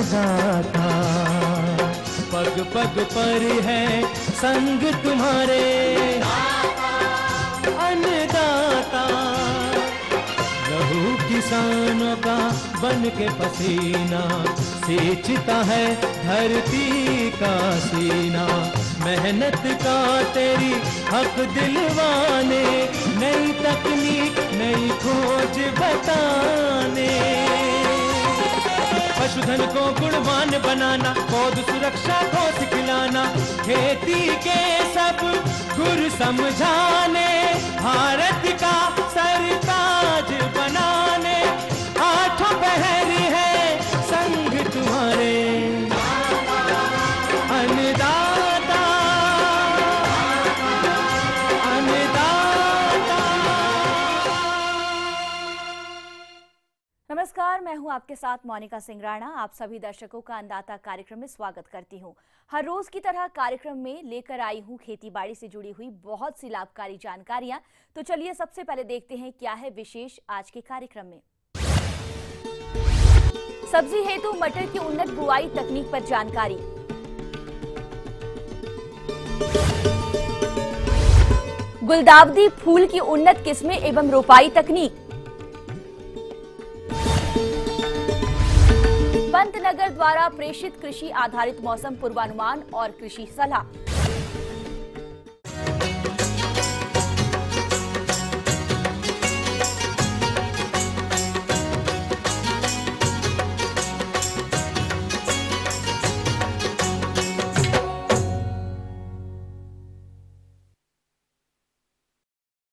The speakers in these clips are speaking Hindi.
अन्नदाता, पग पग पर है संग तुम्हारे अन्नदाता। लहू किसानों का बन के पसीना सींचता है धरती का सीना। मेहनत का तेरी हक दिलवाने, नई तकनीक नई खोज बताने। पशुधन को गुणवान बनाना, पौध सुरक्षा को सिखलाना, खेती के सब गुर समझाने, भारत का सरताज बनाने। आठों पहर है संग तुम्हारे अन्नदाता, अन्नदाता। नमस्कार, मैं हूं आपके साथ मोनिका सिंह राणा। आप सभी दर्शकों का अन्नदाता कार्यक्रम में स्वागत करती हूं। हर रोज की तरह कार्यक्रम में लेकर आई हूं खेती बाड़ी से जुड़ी हुई बहुत सी लाभकारी जानकारियां। तो चलिए सबसे पहले देखते हैं क्या है विशेष आज के कार्यक्रम में। सब्जी हेतु मटर की उन्नत बुआई तकनीक पर जानकारी, गुलदावदी फूल की उन्नत किस्में एवं रोपाई तकनीक, पंतनगर द्वारा प्रेषित कृषि आधारित मौसम पूर्वानुमान और कृषि सलाह।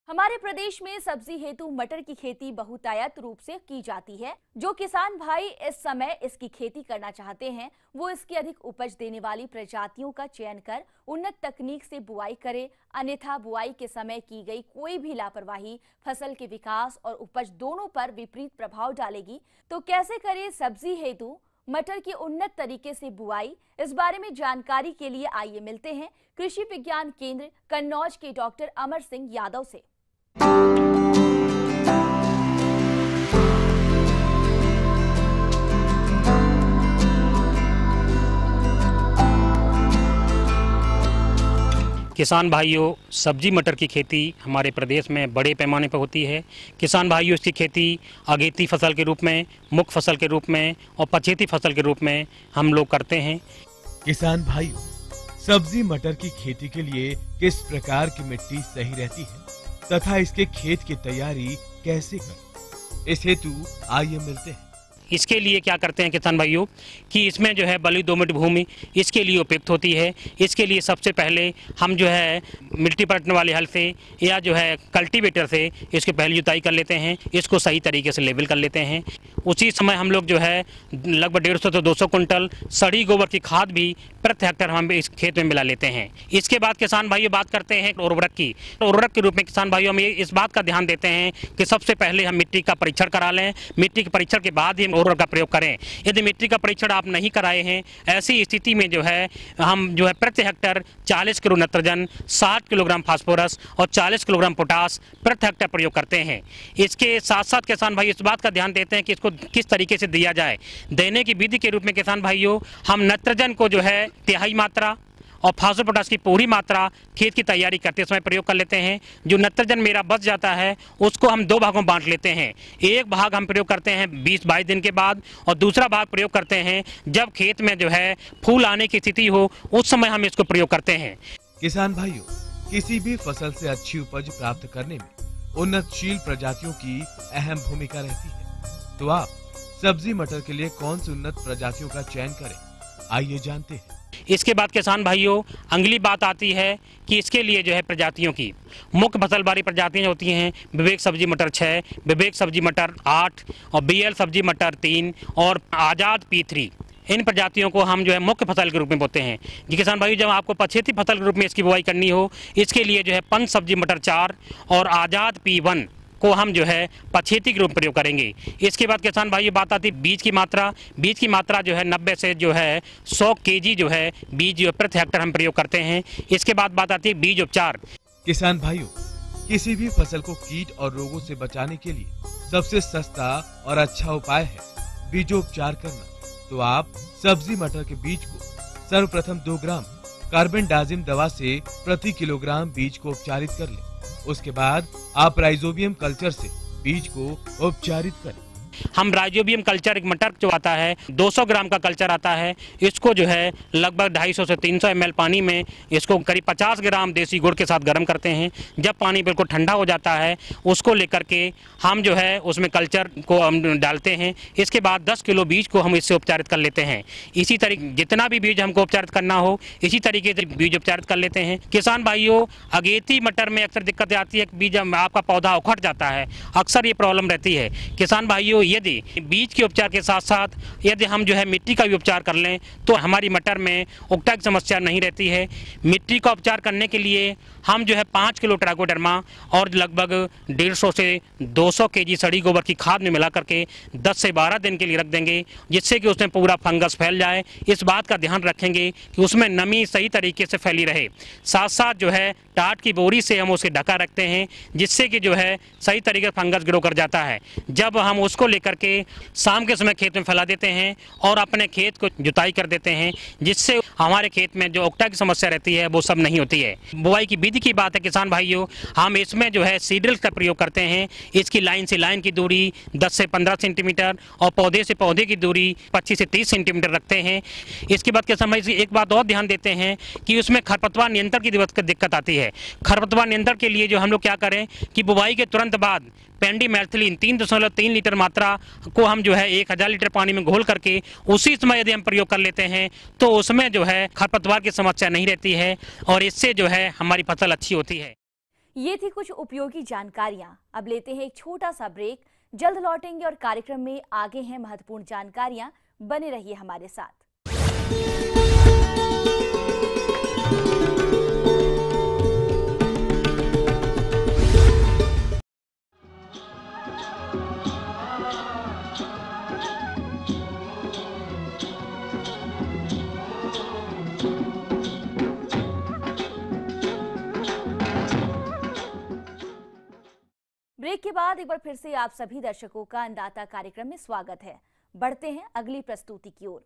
हमारे प्रदेश में सब्जी हेतु मटर की खेती बहुतायत रूप से की जाती है। जो किसान भाई इस समय इसकी खेती करना चाहते हैं, वो इसकी अधिक उपज देने वाली प्रजातियों का चयन कर उन्नत तकनीक से बुआई करे, अन्यथा बुआई के समय की गई कोई भी लापरवाही फसल के विकास और उपज दोनों पर विपरीत प्रभाव डालेगी। तो कैसे करें सब्जी हेतु मटर की उन्नत तरीके से बुआई? इस बारे में जानकारी के लिए आइए मिलते हैं कृषि विज्ञान केंद्र कन्नौज के डॉक्टर अमर सिंह यादव से। किसान भाइयों, सब्जी मटर की खेती हमारे प्रदेश में बड़े पैमाने पर होती है। किसान भाइयों इसकी खेती अगेती फसल के रूप में, मुख्य फसल के रूप में और पछेती फसल के रूप में हम लोग करते हैं। किसान भाइयों, सब्जी मटर की खेती के लिए किस प्रकार की मिट्टी सही रहती है तथा इसके खेत की तैयारी कैसे करें, इस हेतु आइए मिलते हैं। इसके लिए क्या करते हैं किसान भाइयों कि इसमें जो है बलुई दोमट भूमि इसके लिए उपयुक्त होती है। इसके लिए सबसे पहले हम जो है मिट्टी पलटने वाले हल से या जो है कल्टीवेटर से इसकी पहली जुताई कर लेते हैं, इसको सही तरीके से लेवल कर लेते हैं। उसी समय हम लोग जो है लगभग 150 से 200 कुंटल सड़ी गोबर की खाद भी प्रति हेक्टेयर हम इस खेत में मिला लेते हैं। इसके बाद किसान भाइयों बात करते हैं उर्वरक की। उर्वरक के रूप में किसान भाइयों हम इस बात का ध्यान देते हैं कि सबसे पहले हम मिट्टी का परीक्षण करा लें। मिट्टी के परीक्षण के बाद ही उर्वरक का प्रयोग करें। यदि मिट्टी का परीक्षण आप नहीं कराए हैं, ऐसी स्थिति में जो है हम जो है प्रति hectare 40 kilo nitrogen, 60 kilogram phosphorus और 40 किलोग्राम पोटास प्रति हेक्टेयर प्रयोग करते हैं। इसके साथ साथ किसान भाई इस बात का ध्यान देते हैं कि इसको किस तरीके से दिया जाए। देने की विधि के रूप में किसान भाइयों हम नाइट्रोजन को जो है तिहाई मात्रा और फास्फोरस पोटास की पूरी मात्रा खेत की तैयारी करते समय प्रयोग कर लेते हैं। जो नाइट्रोजन मेरा बच जाता है उसको हम 2 भागों में बांट लेते हैं। एक भाग हम प्रयोग करते हैं 20-22 दिन के बाद और दूसरा भाग प्रयोग करते हैं जब खेत में जो है फूल आने की स्थिति हो, उस समय हम इसको प्रयोग करते हैं। किसान भाइयों, किसी भी फसल से अच्छी उपज प्राप्त करने में उन्नतशील प्रजातियों की अहम भूमिका रहती है। तो आप सब्जी मटर के लिए कौन सी उन्नत प्रजातियों का चयन करें, आइए जानते हैं। इसके बाद किसान भाइयों अगली बात आती है कि इसके लिए जो है प्रजातियों की मुख्य फसल वाली प्रजातियां होती हैं विवेक सब्जी मटर 6, विवेक सब्जी मटर 8 और बीएल सब्जी मटर 3 और आजाद P3। इन प्रजातियों को हम जो है मुख्य फसल के रूप में बोते हैं। जी किसान भाई, जब आपको पछेती फसल के रूप में इसकी बुआई करनी हो, इसके लिए जो है पंच सब्जी मटर 4 और आजाद P1 को हम जो है पछेती के रूप में प्रयोग करेंगे। इसके बाद किसान भाई बात आती है बीज की मात्रा। बीज की मात्रा जो है 90 से जो है 100 केजी जो है बीज जो प्रति हेक्टेयर हम प्रयोग करते हैं। इसके बाद बात आती है बीज उपचार। किसान भाइयों, किसी भी फसल को कीट और रोगों से बचाने के लिए सबसे सस्ता और अच्छा उपाय है बीजोपचार करना। तो आप सब्जी मटर के बीज को सर्वप्रथम 2 ग्राम कार्बेंडाजिम दवा से प्रति किलोग्राम बीज को उपचारित कर लें। उसके बाद आप राइजोबियम कल्चर से बीज को उपचारित करें। हम राइजोबियम कल्चर, एक मटर जो आता है 200 ग्राम का कल्चर आता है, इसको जो है लगभग 250 से 300 ml पानी में इसको करीब 50 ग्राम देसी गुड़ के साथ गर्म करते हैं। जब पानी बिल्कुल ठंडा हो जाता है उसको लेकर के हम जो है उसमें कल्चर को हम डालते हैं। इसके बाद 10 किलो बीज को हम इससे उपचारित कर लेते हैं। इसी तरीके जितना भी बीज हमको उपचारित करना हो इसी तरीके से बीज उपचारित कर लेते हैं। किसान भाइयों, अगेती मटर में अक्सर दिक्कत आती है, बीज आपका पौधा उखड़ जाता है, अक्सर ये प्रॉब्लम रहती है। किसान भाइयों, यदि बीज के उपचार के साथ साथ यदि हम जो है मिट्टी का भी उपचार कर लें तो हमारी मटर में उकटा की समस्या नहीं रहती है। मिट्टी का उपचार करने के लिए हम जो है 5 किलो ट्राइकोडर्मा और लगभग 150 से 200 केजी सड़ी गोबर की खाद में मिला करके 10 से 12 दिन के लिए रख देंगे, जिससे कि उसमें पूरा फंगस फैल जाए। इस बात का ध्यान रखेंगे कि उसमें नमी सही तरीके से फैली रहे। साथ साथ जो है टाट की बोरी से हम उसे ढका रखते हैं, जिससे कि जो है सही तरीके से फंगस ग्रो कर जाता है। जब हम उसको लेकर के शाम के समय खेत में फैला देते हैं और अपने खेत को जुताई कर देते हैं, जिससे हमारे खेत में जो उकटा की समस्या रहती है वो सब नहीं होती है। बुआई की विधि की बात है किसान भाइयों, हम इसमें जो है सीडल्स का प्रयोग करते हैं। इसकी लाइन से लाइन की दूरी 10 से 15 सेंटीमीटर और पौधे से पौधे की दूरी 25 से 30 सेंटीमीटर रखते हैं। इसके बाद किसान भाई एक बात और ध्यान देते हैं कि उसमें खरपतवार नियंत्रण की दिक्कत आती है। खरपतवार नियंत्रण के लिए जो हम लोग क्या करें कि बुआई के तुरंत बाद पेंडीमेथिलीन 3.3 लीटर मात्रा को हम जो है 1000 लीटर पानी में घोल करके उसी समय यदि हम प्रयोग कर लेते हैं तो उसमें जो है खरपतवार की समस्या नहीं रहती है और इससे जो है हमारी फसल अच्छी होती है। ये थी कुछ उपयोगी जानकारियां। अब लेते हैं एक छोटा सा ब्रेक, जल्द लौटेंगे और कार्यक्रम में आगे हैं महत्वपूर्ण जानकारियां। बने रहिए हमारे साथ। ब्रेक के बाद एक बार फिर से आप सभी दर्शकों का अन्नदाता कार्यक्रम में स्वागत है। बढ़ते हैं अगली प्रस्तुति की ओर।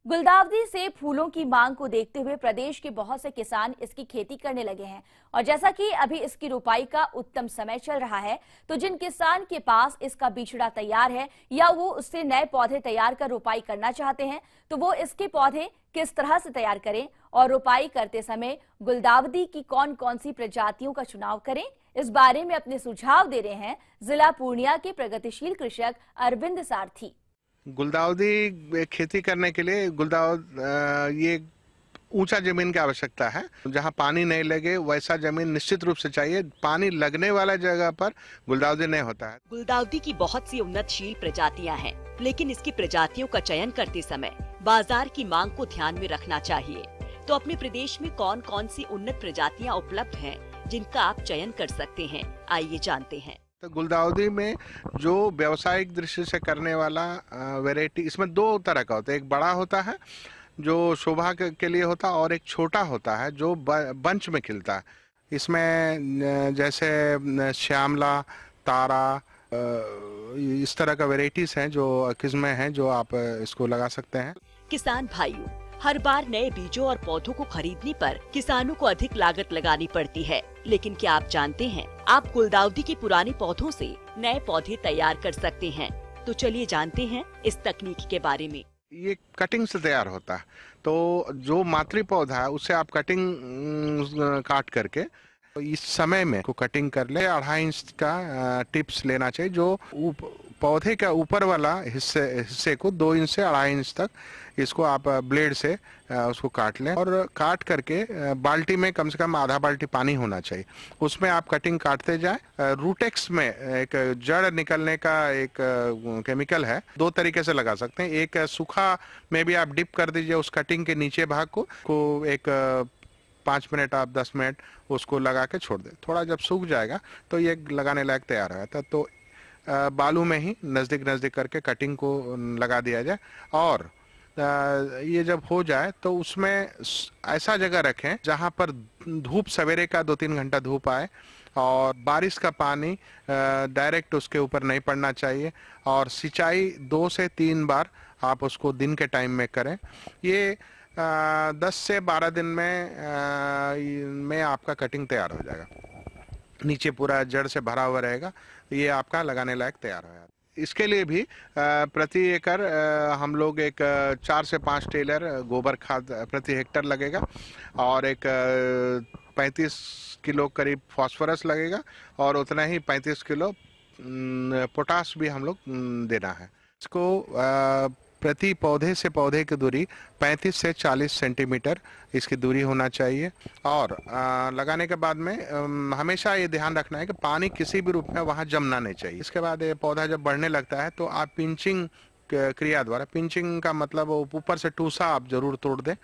गुलदाउदी से फूलों की मांग को देखते हुए प्रदेश के बहुत से किसान इसकी खेती करने लगे हैं और जैसा कि अभी इसकी रोपाई का उत्तम समय चल रहा है, तो जिन किसान के पास इसका बिछड़ा तैयार है या वो उससे नए पौधे तैयार कर रोपाई करना चाहते हैं, तो वो इसके पौधे किस तरह से तैयार करें और रोपाई करते समय गुलदाउदी की कौन कौन सी प्रजातियों का चुनाव करें, इस बारे में अपने सुझाव दे रहे हैं जिला पूर्णिया के प्रगतिशील कृषक अरविंद सारथी। गुलदाउदी खेती करने के लिए ये ऊंचा जमीन की आवश्यकता है। जहां पानी नहीं लगे वैसा जमीन निश्चित रूप से चाहिए। पानी लगने वाला जगह पर गुलदाउदी नहीं होता है। गुलदाउदी की बहुत सी उन्नतशील प्रजातियां हैं, लेकिन इसकी प्रजातियों का चयन करते समय बाजार की मांग को ध्यान में रखना चाहिए। तो अपने प्रदेश में कौन कौन सी उन्नत प्रजातियां उपलब्ध हैं जिनका आप चयन कर सकते हैं, आइए जानते हैं। तो गुलदाउदी में जो व्यावसायिक दृष्टि से करने वाला वैरायटी, इसमें 2 तरह का होता है। एक बड़ा होता है जो शोभा के लिए होता है और एक छोटा होता है जो बंच में खिलता है। इसमें जैसे श्यामला, तारा, इस तरह का वैरायटीज हैं जो किस्में हैं जो आप इसको लगा सकते हैं। किसान भाइयों, हर बार नए बीजों और पौधों को खरीदने पर किसानों को अधिक लागत लगानी पड़ती है, लेकिन क्या आप जानते हैं आप गुलदाउदी के पुराने पौधों से नए पौधे तैयार कर सकते हैं? तो चलिए जानते हैं इस तकनीक के बारे में। ये कटिंग से तैयार होता है। तो जो मातृ पौधा है उससे आप कटिंग काट करके इस समय में को कटिंग कर ले। 2.5 इंच का टिप्स लेना चाहिए। जो पौधे का ऊपर वाला हिस्से को 2 इंच से 2.5 इंच तक इसको आप ब्लेड से उसको काट लें और काट करके बाल्टी में कम से कम आधा बाल्टी पानी होना चाहिए। उसमें आप कटिंग काटते जाए। रूटेक्स में एक जड़ निकलने का एक केमिकल है, 2 तरीके से लगा सकते हैं। एक सूखा में भी आप डिप कर दीजिए उस कटिंग के नीचे भाग को एक 5 मिनट आप 10 मिनट उसको लगा के छोड़ दें। थोड़ा जब सूख जाएगा तो ये लगाने लायक तैयार हो जाता है। तो बालू में ही नज़दीक नज़दीक करके कटिंग को लगा दिया जाए और ये जब हो जाए तो उसमें ऐसा जगह रखें जहाँ पर धूप सवेरे का 2-3 घंटा धूप आए और बारिश का पानी डायरेक्ट उसके ऊपर नहीं पड़ना चाहिए और सिंचाई 2 से 3 बार आप उसको दिन के टाइम में करें। ये 10 से 12 दिन में आपका कटिंग तैयार हो जाएगा। नीचे पूरा जड़ से भरा हुआ रहेगा, ये आपका लगाने लायक तैयार हो जाएगा। इसके लिए भी प्रति एकड़ हम लोग एक 4 से 5 टेलर गोबर खाद प्रति हेक्टर लगेगा और एक 35 किलो करीब फास्फोरस लगेगा और उतना ही 35 किलो पोटास भी हम लोग देना है। इसको प्रति पौधे से पौधे की दूरी 35 से 40 सेंटीमीटर इसकी दूरी होना चाहिए और लगाने के बाद में हमेशा ये ध्यान रखना है कि पानी किसी भी रूप में वहाँ जमना नहीं चाहिए। इसके बाद ये पौधा जब बढ़ने लगता है तो आप पिंचिंग क्रिया द्वारा, पिंचिंग का मतलब ऊपर से टूसा आप जरूर तोड़ दें,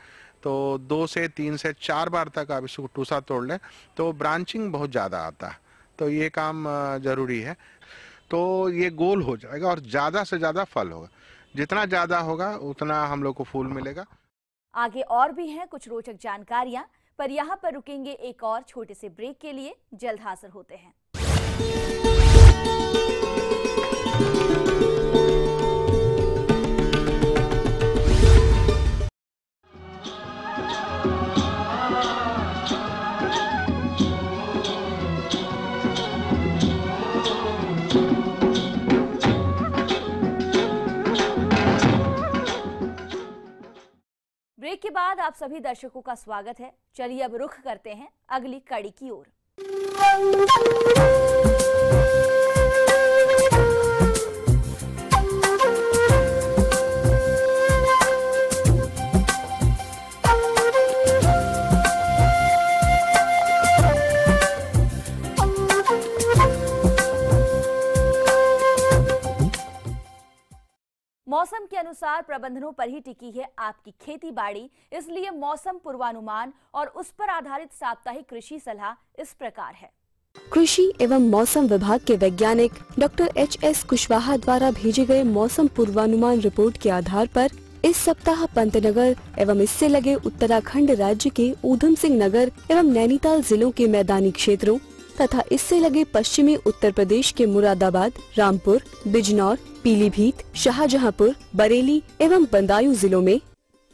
तो 2 से 3 से 4 बार तक आप इसको टूसा तोड़ लें तो ब्रांचिंग बहुत ज़्यादा आता है, तो ये काम ज़रूरी है। तो ये गोल हो जाएगा और ज़्यादा से ज़्यादा फल होगा, जितना ज़्यादा होगा उतना हम लोग को फूल मिलेगा। आगे और भी हैं कुछ रोचक जानकारियां, पर यहाँ पर रुकेंगे एक और छोटे से ब्रेक के लिए। जल्द हाजिर होते हैं। ब्रेक के बाद आप सभी दर्शकों का स्वागत है। चलिए अब रुख करते हैं अगली कड़ी की ओर। मौसम के अनुसार प्रबंधनों पर ही टिकी है आपकी खेती बाड़ी, इसलिए मौसम पूर्वानुमान और उस पर आधारित साप्ताहिक कृषि सलाह इस प्रकार है। कृषि एवं मौसम विभाग के वैज्ञानिक डॉक्टर एच.एस. कुशवाहा द्वारा भेजे गए मौसम पूर्वानुमान रिपोर्ट के आधार पर इस सप्ताह पंतनगर एवं इससे लगे उत्तराखंड राज्य के ऊधम सिंह नगर एवं नैनीताल जिलों के मैदानी क्षेत्रों तथा इससे लगे पश्चिमी उत्तर प्रदेश के मुरादाबाद, रामपुर, बिजनौर, पीलीभीत, शाहजहांपुर, बरेली एवं बदायूं जिलों में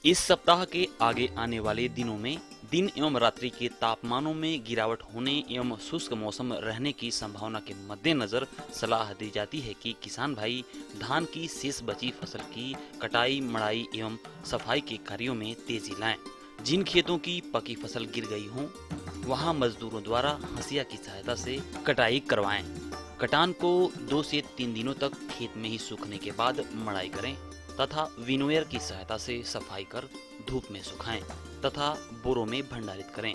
इस सप्ताह के आगे आने वाले दिनों में दिन एवं रात्रि के तापमानों में गिरावट होने एवं शुष्क मौसम रहने की संभावना के मद्देनजर सलाह दी जाती है कि किसान भाई धान की शेष बची फसल की कटाई, मड़ाई एवं सफाई के कार्यों में तेजी लाएं। जिन खेतों की पकी फसल गिर गई हो वहां मजदूरों द्वारा हंसिया की सहायता से कटाई करवाएं। कटान को 2 से 3 दिनों तक खेत में ही सूखने के बाद मड़ाई करें तथा विनोयर की सहायता से सफाई कर धूप में सुखाएं तथा बोरों में भंडारित करें।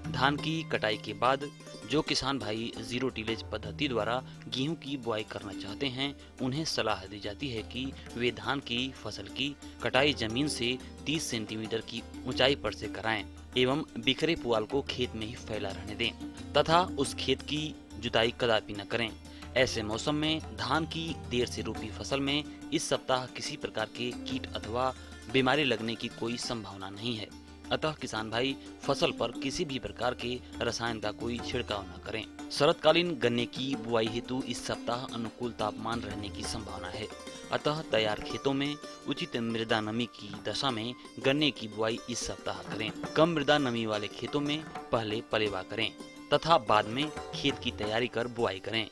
धान की कटाई के बाद जो किसान भाई जीरो टिलेज पद्धति द्वारा गेहूं की बुआई करना चाहते हैं उन्हें सलाह दी जाती है कि वे धान की फसल की कटाई जमीन से 30 सेंटीमीटर की ऊंचाई पर से कराएं एवं बिखरे पुआल को खेत में ही फैला रहने दें तथा उस खेत की जुताई कदापि न करें। ऐसे मौसम में धान की देर से रोपी फसल में इस सप्ताह किसी प्रकार के कीट अथवा बीमारी लगने की कोई संभावना नहीं है, अतः किसान भाई फसल पर किसी भी प्रकार के रसायन का कोई छिड़काव न करें। शरतकालीन गन्ने की बुआई हेतु इस सप्ताह अनुकूल तापमान रहने की संभावना है, अतः तैयार खेतों में उचित मृदा नमी की दशा में गन्ने की बुआई इस सप्ताह करें। कम मृदा नमी वाले खेतों में पहले पलेवा करें तथा बाद में खेत की तैयारी कर बुआई करें।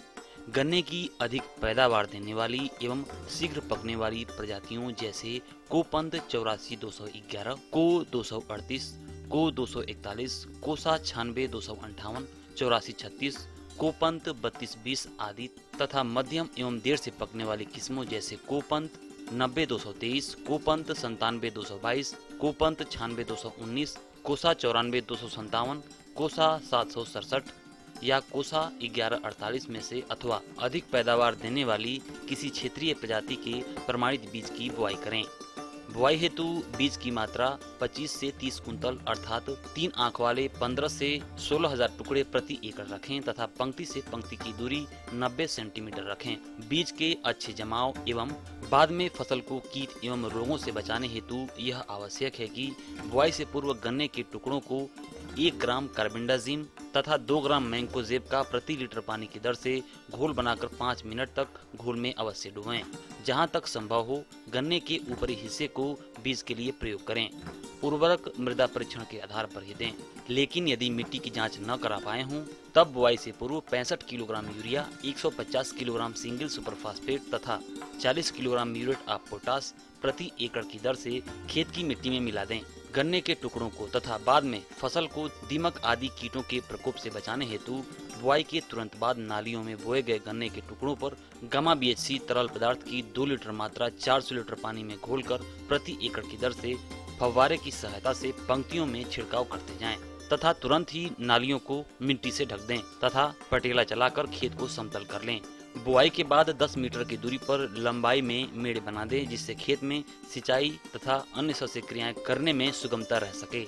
गन्ने की अधिक पैदावार देने वाली एवं शीघ्र पकने वाली प्रजातियों जैसे कोपंत 84-211, को 238, को 241, कोसा 96-258, 84-36, कोपंत 32-20 आदि तथा मध्यम एवं देर से पकने वाली किस्मों जैसे कोपंत 90-223, कोपंत 97-222, कोपंत 96-219, कोसा 94-257, कोसा 767 या कोसा 1148 में से अथवा अधिक पैदावार देने वाली किसी क्षेत्रीय प्रजाति के प्रमाणित बीज की बुआई करें। बुआई हेतु बीज की मात्रा 25 से 30 कुंतल अर्थात 3 आंख वाले 15 से 16,000 टुकड़े प्रति एकड़ रखें तथा पंक्ति से पंक्ति की दूरी 90 सेंटीमीटर रखें। बीज के अच्छे जमाव एवं बाद में फसल को कीट एवं रोगों से बचाने हेतु यह आवश्यक है कि बुआई से पूर्व गन्ने के टुकड़ों को 1 ग्राम कार्बेंडाजिम तथा 2 ग्राम मैंकोजेब का प्रति लीटर पानी की दर से घोल बनाकर 5 मिनट तक घोल में अवश्य डुबोएं। जहां तक संभव हो गन्ने के ऊपरी हिस्से को बीज के लिए प्रयोग करें। उर्वरक मृदा परीक्षण के आधार पर ही दें, लेकिन यदि मिट्टी की जांच न करा पाए हों तब बुआई से पूर्व 65 kilogram urea, 150 kilogram single super phosphate तथा 40 किलोग्राम म्यूरेट ऑफ पोटाश प्रति एकड़ की दर से खेत की मिट्टी में मिला दें। गन्ने के टुकड़ों को तथा बाद में फसल को दीमक आदि कीटों के प्रकोप से बचाने हेतु बुआई के तुरंत बाद नालियों में बोए गए गन्ने के टुकड़ों पर गामा BHC तरल पदार्थ की 2 लीटर मात्रा 400 लीटर पानी में घोलकर प्रति एकड़ की दर से फव्वारे की सहायता से पंक्तियों में छिड़काव करते जाएं तथा तुरंत ही नालियों को मिट्टी से ढक दें तथा पटेला चलाकर खेत को समतल कर लें। बुआई के बाद 10 मीटर की दूरी पर लंबाई में मेड़ बना दें, जिससे खेत में सिंचाई तथा अन्य सस्य क्रियाएं करने में सुगमता रह सके।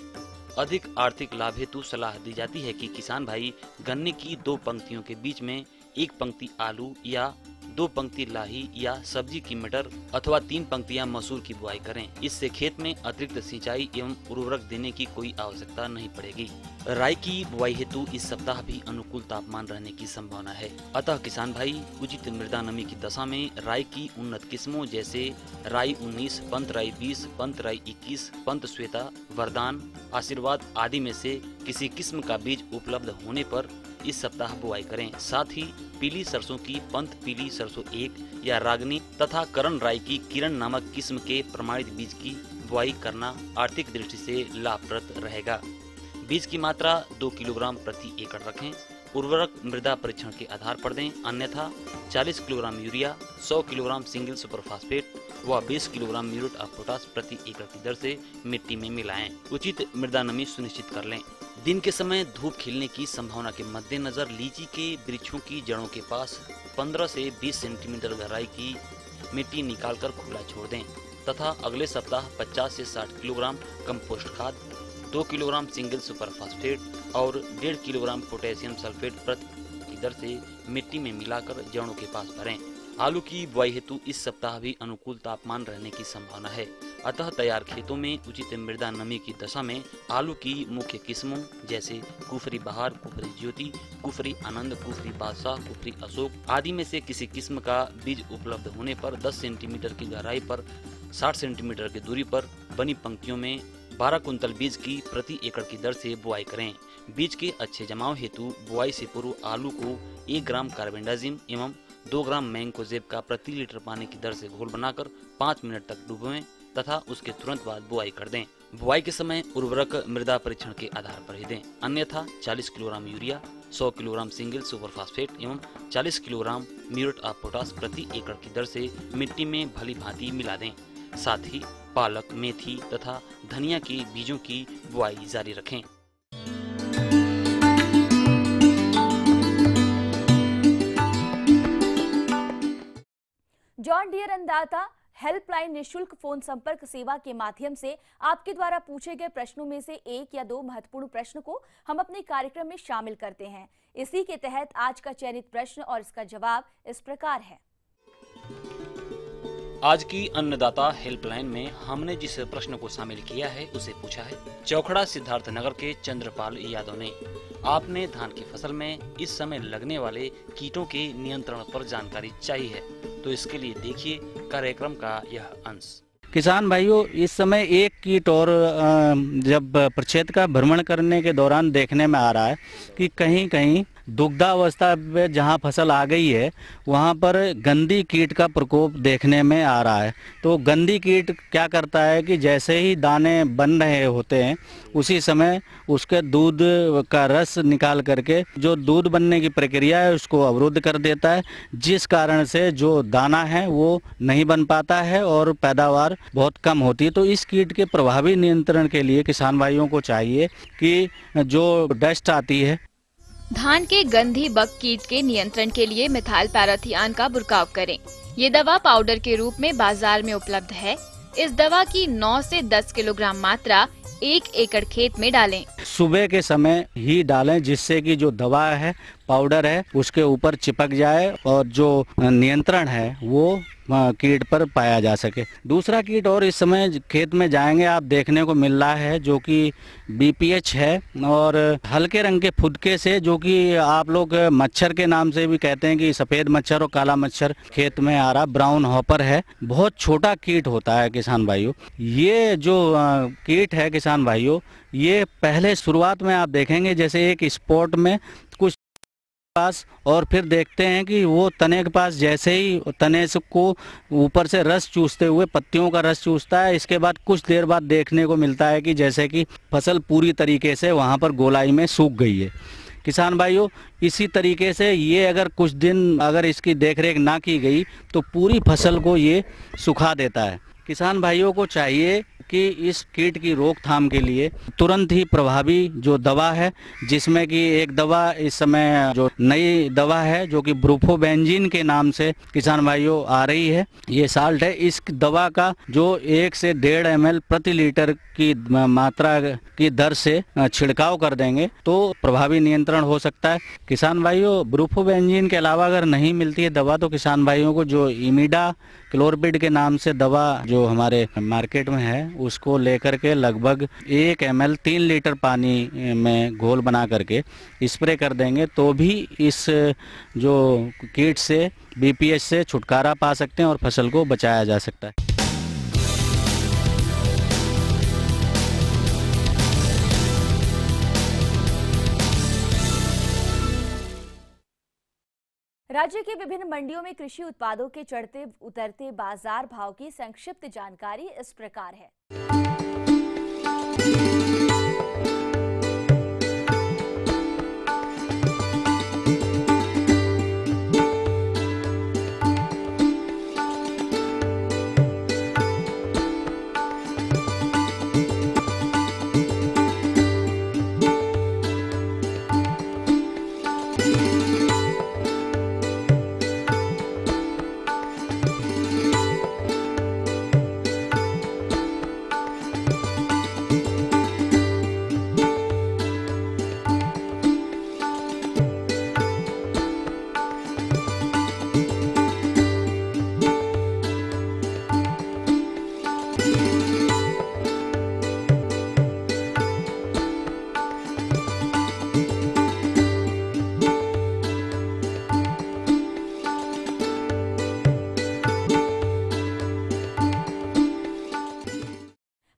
अधिक आर्थिक लाभ हेतु सलाह दी जाती है कि किसान भाई गन्ने की 2 पंक्तियों के बीच में 1 पंक्ति आलू या 2 पंक्ति लाही या सब्जी की मटर अथवा 3 पंक्तियां मसूर की बुआई करें। इससे खेत में अतिरिक्त सिंचाई एवं उर्वरक देने की कोई आवश्यकता नहीं पड़ेगी। राई की बुआई हेतु इस सप्ताह भी अनुकूल तापमान रहने की संभावना है, अतः किसान भाई उचित मृदा नमी की दशा में राई की उन्नत किस्मों जैसे राई 19, पंत राई 20, पंत राई 21, पंत श्वेता, वरदान, आशीर्वाद आदि में से किसी किस्म का बीज उपलब्ध होने पर इस सप्ताह बुआई करें। साथ ही पीली सरसों की पंत पीली सरसों 1 या रागनी तथा करण राई की किरण नामक किस्म के प्रमाणित बीज की बुआई करना आर्थिक दृष्टि से लाभप्रद रहेगा। बीज की मात्रा 2 किलोग्राम प्रति एकड़ रखें। उर्वरक मृदा परीक्षण के आधार पर दें, अन्यथा 40 kilogram urea, 100 kilogram single super phosphate व 20 किलोग्राम म्यूरेट ऑफ पोटाश प्रति एकड़ की दर से मिट्टी में मिलाएं। उचित मृदा नमी सुनिश्चित कर लें। दिन के समय धूप खिलने की संभावना के मद्देनजर लीची के वृक्षों की जड़ों के पास 15 से 20 सेंटीमीटर गहराई की मिट्टी निकालकर खुला छोड़ दें तथा अगले सप्ताह 50 से 60 किलोग्राम कंपोस्ट खाद, 2 किलोग्राम सिंगल सुपर फास्फेट और 1.5 किलोग्राम पोटेशियम सल्फेट प्रति की दर से मिट्टी में मिलाकर जड़ों के पास भरें। आलू की बुआई हेतु इस सप्ताह भी अनुकूल तापमान रहने की संभावना है, अतः तैयार खेतों में उचित मृदा नमी की दशा में आलू की मुख्य किस्मों जैसे कुफरी बहार, कुफरी ज्योति, कुफरी आनंद, कुफरी बादशाह, कुफरी अशोक आदि में से किसी किस्म का बीज उपलब्ध होने पर 10 सेंटीमीटर की गहराई पर 60 सेंटीमीटर की दूरी पर बनी पंक्तियों में 12 कुंतल बीज की प्रति एकड़ की दर से बुआई करें। बीज के अच्छे जमाव हेतु बुआई से पूर्व आलू को 1 ग्राम कार्बेंडाजिम एवं 2 ग्राम मैंकोजेब का प्रति लीटर पानी की दर से घोल बनाकर 5 मिनट तक डुबोएं तथा उसके तुरंत बाद बुआई कर दें। बुआई के समय उर्वरक मृदा परीक्षण के आधार पर ही दें, अन्यथा 40 kilogram urea, 100 kilogram single super phosphate एवं 40 किलोग्राम म्यूरेट ऑफ पोटाश प्रति एकड़ की दर से मिट्टी में भली भांति मिला दें। साथ ही पालक, मेथी तथा धनिया के बीजों की बुआई जारी रखें। जॉन डियर अन्नदाता हेल्पलाइन निशुल्क फोन संपर्क सेवा के माध्यम से आपके द्वारा पूछे गए प्रश्नों में से 1 या 2 महत्वपूर्ण प्रश्न को हम अपने कार्यक्रम में शामिल करते हैं। इसी के तहत आज का चयनित प्रश्न और इसका जवाब इस प्रकार है। आज की अन्नदाता हेल्पलाइन में हमने जिस प्रश्न को शामिल किया है उसे पूछा है चौखड़ा सिद्धार्थ नगर के चंद्रपाल यादव ने। आपने धान की फसल में इस समय लगने वाले कीटों के नियंत्रण पर जानकारी चाहिए है, तो इसके लिए देखिए कार्यक्रम का यह अंश। किसान भाइयों, इस समय एक कीट और जब प्रक्षेत्र का भ्रमण करने के दौरान देखने में आ रहा है कि कहीं कहीं दुग्धावस्था में जहां फसल आ गई है वहां पर गंदी कीट का प्रकोप देखने में आ रहा है। तो गंदी कीट क्या करता है कि जैसे ही दाने बन रहे होते हैं उसी समय उसके दूध का रस निकाल करके जो दूध बनने की प्रक्रिया है उसको अवरुद्ध कर देता है, जिस कारण से जो दाना है वो नहीं बन पाता है और पैदावार बहुत कम होती है। तो इस कीट के प्रभावी नियंत्रण के लिए किसान भाइयों को चाहिए कि जो डस्ट आती है, धान के गंधी बग कीट के नियंत्रण के लिए मिथाइल पैराथियान का बुरकाव करें। ये दवा पाउडर के रूप में बाजार में उपलब्ध है। इस दवा की 9 से 10 किलोग्राम मात्रा 1 एकड़ खेत में डालें। सुबह के समय ही डालें, जिससे कि जो दवा है, पाउडर है, उसके ऊपर चिपक जाए और जो नियंत्रण है वो कीट पर पाया जा सके। दूसरा कीट और इस समय खेत में जाएंगे आप देखने को मिल रहा है, जो कि BPH है और हल्के रंग के फुदके से, जो कि आप लोग मच्छर के नाम से भी कहते हैं कि सफ़ेद मच्छर और काला मच्छर खेत में आ रहा, ब्राउन हॉपर है। बहुत छोटा कीट होता है किसान भाइयों। ये जो कीट है किसान भाइयों, ये पहले शुरुआत में आप देखेंगे जैसे एक स्पॉट में कुछ पास, और फिर देखते हैं कि वो तने के पास जैसे ही तने को ऊपर से रस चूसते हुए पत्तियों का रस चूसता है, इसके बाद कुछ देर बाद देखने को मिलता है कि जैसे कि फसल पूरी तरीके से वहाँ पर गोलाई में सूख गई है। किसान भाइयों, इसी तरीके से ये अगर कुछ दिन अगर इसकी देखरेख ना की गई तो पूरी फसल को ये सुखा देता है। किसान भाइयों को चाहिए कि इस कीट की रोकथाम के लिए तुरंत ही प्रभावी जो दवा है, जिसमें कि एक दवा इस समय जो नई दवा है जो कि ब्रूफोबेंजीन के नाम से किसान भाइयों आ रही है, ये साल्ट है। इस दवा का जो 1 से 1.5 ml प्रति लीटर की मात्रा की दर से छिड़काव कर देंगे तो प्रभावी नियंत्रण हो सकता है। किसान भाइयों, ब्रूफोबेंजीन के अलावा अगर नहीं मिलती है दवा तो किसान भाइयों को जो इमिडा क्लोरबिड के नाम से दवा जो हमारे मार्केट में है, उसको लेकर के लगभग 1 ml 3 लीटर पानी में घोल बना करके स्प्रे कर देंगे तो भी इस जो कीट से, BPH से छुटकारा पा सकते हैं और फसल को बचाया जा सकता है। राज्य के विभिन्न मंडियों में कृषि उत्पादों के चढ़ते उतरते बाजार भाव की संक्षिप्त जानकारी इस प्रकार है।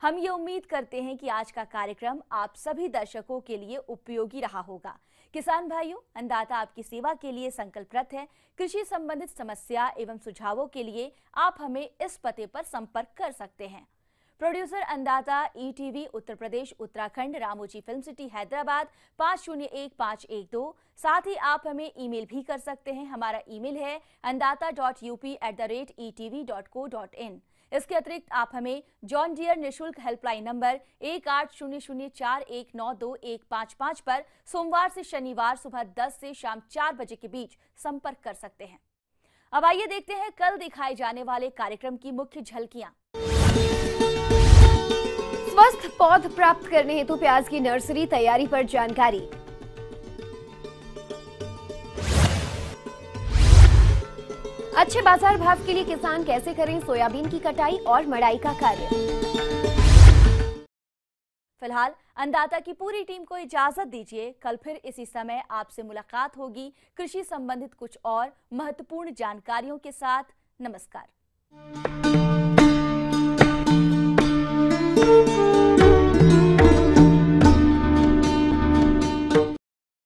हम ये उम्मीद करते हैं कि आज का कार्यक्रम आप सभी दर्शकों के लिए उपयोगी रहा होगा। किसान भाइयों, अन्नदाता आपकी सेवा के लिए संकल्परत है। कृषि संबंधित समस्या एवं सुझावों के लिए आप हमें इस पते पर संपर्क कर सकते हैं। प्रोड्यूसर अन्नदाता, ETV Uttar Pradesh Uttarakhand, Ramoji film city Hyderabad 501512। साथ ही आप हमें ईमेल भी कर सकते हैं। हमारा ईमेल है annadata.up@etv.co.in। इसके अतिरिक्त आप हमें जॉन डियर निःशुल्क हेल्पलाइन नंबर 180041925155 पर सोमवार से शनिवार सुबह 10 से शाम 4 बजे के बीच संपर्क कर सकते हैं। अब आइए देखते हैं कल दिखाए जाने वाले कार्यक्रम की मुख्य झलकियां। स्वस्थ पौध प्राप्त करने हेतु प्याज की नर्सरी तैयारी पर जानकारी। अच्छे बाजार भाव के लिए किसान कैसे करें सोयाबीन की कटाई और मड़ाई का कार्य। फिलहाल अन्नदाता की पूरी टीम को इजाजत दीजिए। कल फिर इसी समय आपसे मुलाकात होगी कृषि संबंधित कुछ और महत्वपूर्ण जानकारियों के साथ। नमस्कार।